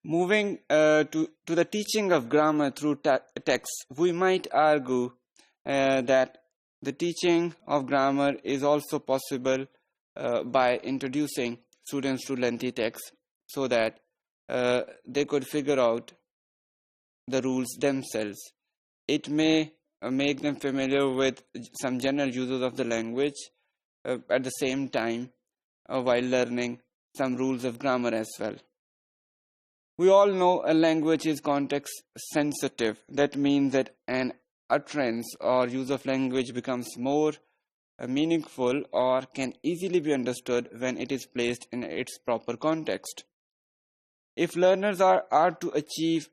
Moving to the teaching of grammar through text, we might argue that the teaching of grammar is also possible by introducing students to lengthy texts so that they could figure out the rules themselves. It may make them familiar with some general uses of the language at the same time while learning some rules of grammar as well. We all know a language is context sensitive. That means that an utterance or use of language becomes more meaningful or can easily be understood when it is placed in its proper context. If learners are to achieve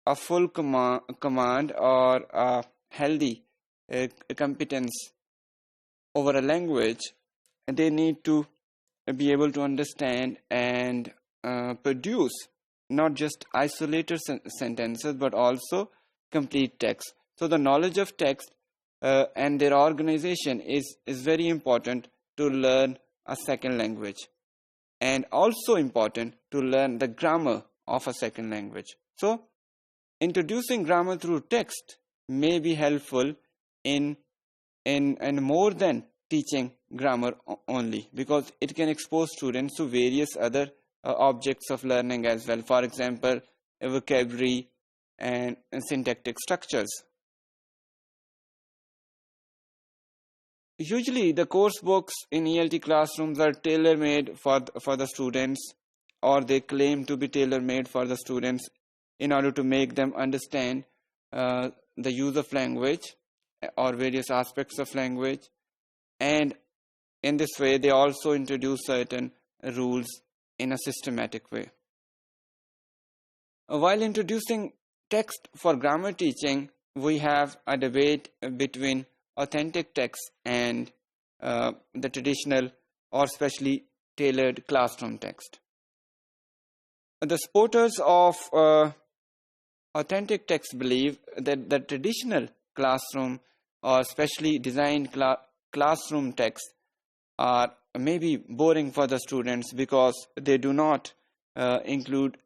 a full command or a healthy competence over a language, they need to be able to understand and produce not just isolated sentences but also complete text. So the knowledge of text and their organization is very important to learn a second language, and also important to learn the grammar of a second language. So introducing grammar through text may be helpful in more than teaching grammar only, because it can expose students to various other objects of learning as well. For example, vocabulary and syntactic structures. Usually the course books in ELT classrooms are tailor-made for the students, or they claim to be tailor-made for the students in order to make them understand the use of language or various aspects of language. And in this way, they also introduce certain rules in a systematic way. While introducing text for grammar teaching, we have a debate between authentic text and the traditional or specially tailored classroom text. The supporters of authentic text believe that the traditional classroom or specially designed classroom texts are maybe boring for the students because they do not include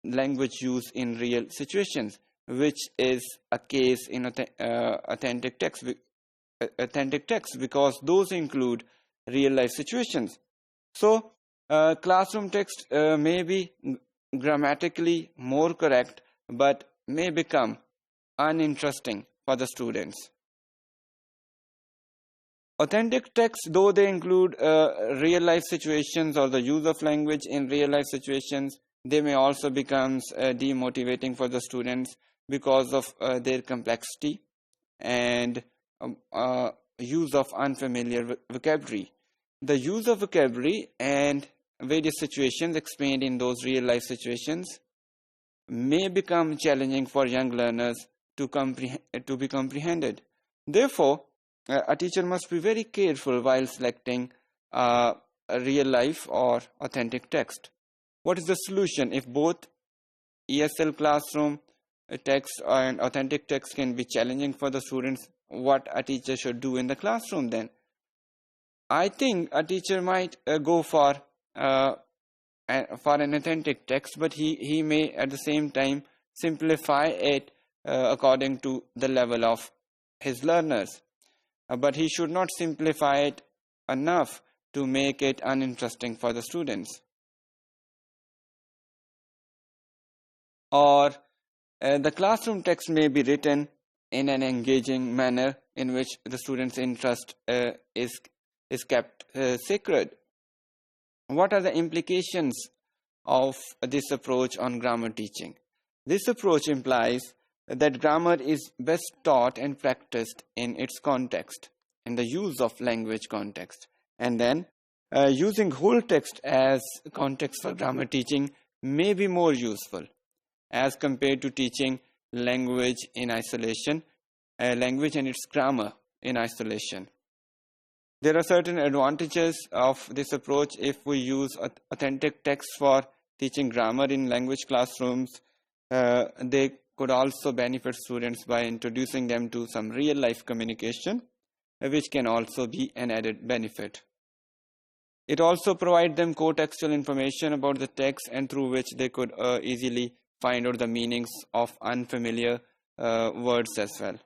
language use in real situations, which is a case in authentic text because those include real life situations. So classroom text may be grammatically more correct but may become uninteresting for the students. Authentic texts, though they include real life situations or the use of language in real life situations, they may also become demotivating for the students because of their complexity and use of unfamiliar vocabulary. The use of vocabulary and various situations explained in those real life situations may become challenging for young learners to be comprehended. Therefore, a teacher must be very careful while selecting a real life or authentic text. What is the solution if both ESL classroom text and authentic text can be challenging for the students? What a teacher should do in the classroom then? I think a teacher might go for an authentic text, but he may at the same time simplify it according to the level of his learners. But he should not simplify it enough to make it uninteresting for the students. Or the classroom text may be written in an engaging manner in which the students' interest is kept sacred. What are the implications of this approach on grammar teaching? This approach implies that grammar is best taught and practiced in its context, in the use of language context. And then using whole text as context for grammar teaching may be more useful as compared to teaching language in isolation, language and its grammar in isolation. There are certain advantages of this approach if we use authentic text for teaching grammar in language classrooms. They could also benefit students by introducing them to some real-life communication, which can also be an added benefit. It also provides them contextual information about the text and through which they could easily find out the meanings of unfamiliar words as well.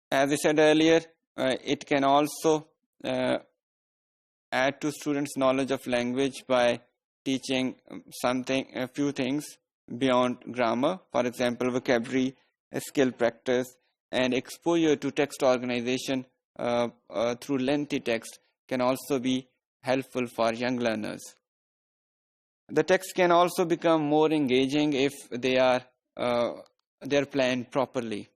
As I said earlier, it can also add to students' knowledge of language by teaching a few things beyond grammar. For example, vocabulary, skill practice, and exposure to text organization through lengthy text can also be helpful for young learners. The text can also become more engaging if they are planned properly.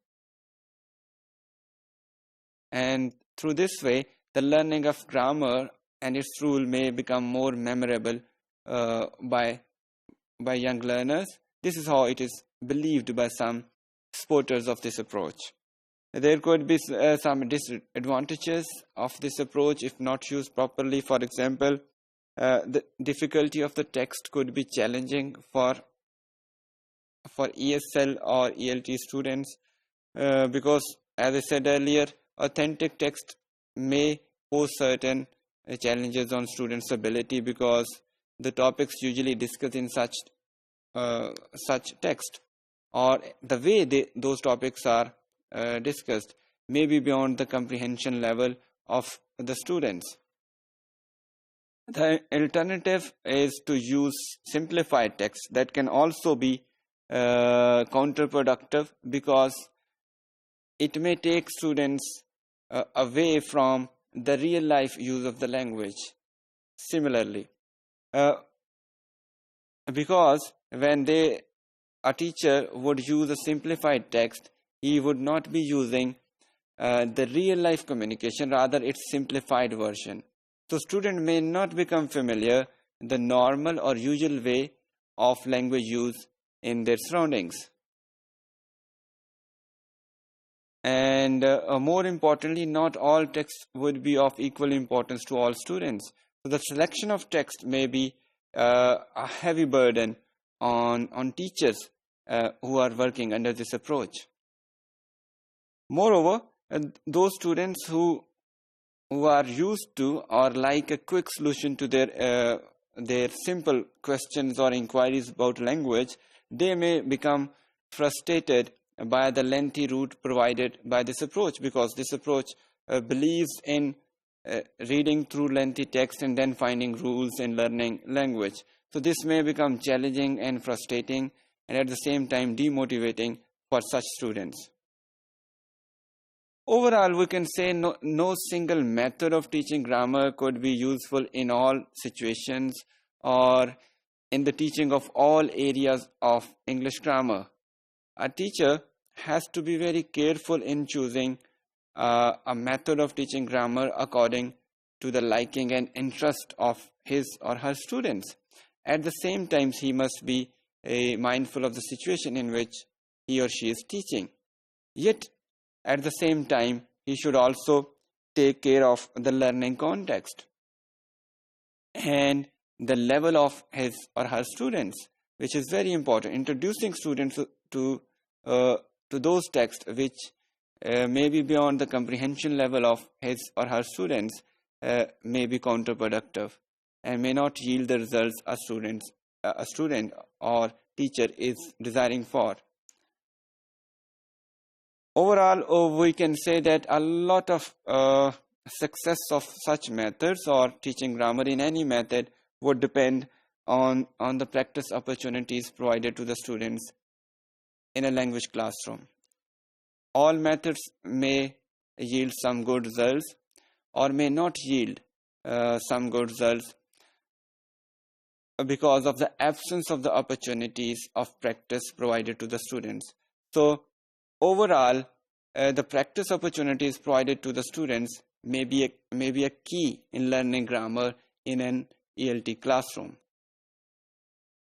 And through this way, the learning of grammar and its rule may become more memorable by young learners. This is how it is believed by some supporters of this approach. There could be some disadvantages of this approach if not used properly. For example, the difficulty of the text could be challenging for ESL or ELT students because, as I said earlier, authentic text may pose certain challenges on students' ability because the topics usually discussed in such text, or the way those topics are discussed may be beyond the comprehension level of the students. The alternative is to use simplified text that can also be counterproductive because it may take students away from the real life use of the language. Similarly, because when a teacher would use a simplified text, he would not be using the real life communication, rather its simplified version. So student may not become familiar the normal or usual way of language use in their surroundings. And more importantly, not all text would be of equal importance to all students. So the selection of text may be a heavy burden on teachers who are working under this approach. Moreover, those students who are used to or like a quick solution to their simple questions or inquiries about language, they may become frustrated by the lengthy route provided by this approach, because this approach believes in reading through lengthy text and then finding rules in learning language. So this may become challenging and frustrating, and at the same time demotivating for such students. Overall, we can say no single method of teaching grammar could be useful in all situations or in the teaching of all areas of English grammar. A teacher has to be very careful in choosing a method of teaching grammar according to the liking and interest of his or her students. At the same time, he must be mindful of the situation in which he or she is teaching. Yet, at the same time, he should also take care of the learning context and the level of his or her students, which is very important. Introducing students to those texts which may be beyond the comprehension level of his or her students may be counterproductive and may not yield the results a student or teacher is desiring for. Overall, we can say that a lot of success of such methods or teaching grammar in any method would depend on the practice opportunities provided to the students in a language classroom. All methods may yield some good results or may not yield some good results because of the absence of the opportunities of practice provided to the students. So overall, the practice opportunities provided to the students may be a key in learning grammar in an ELT classroom.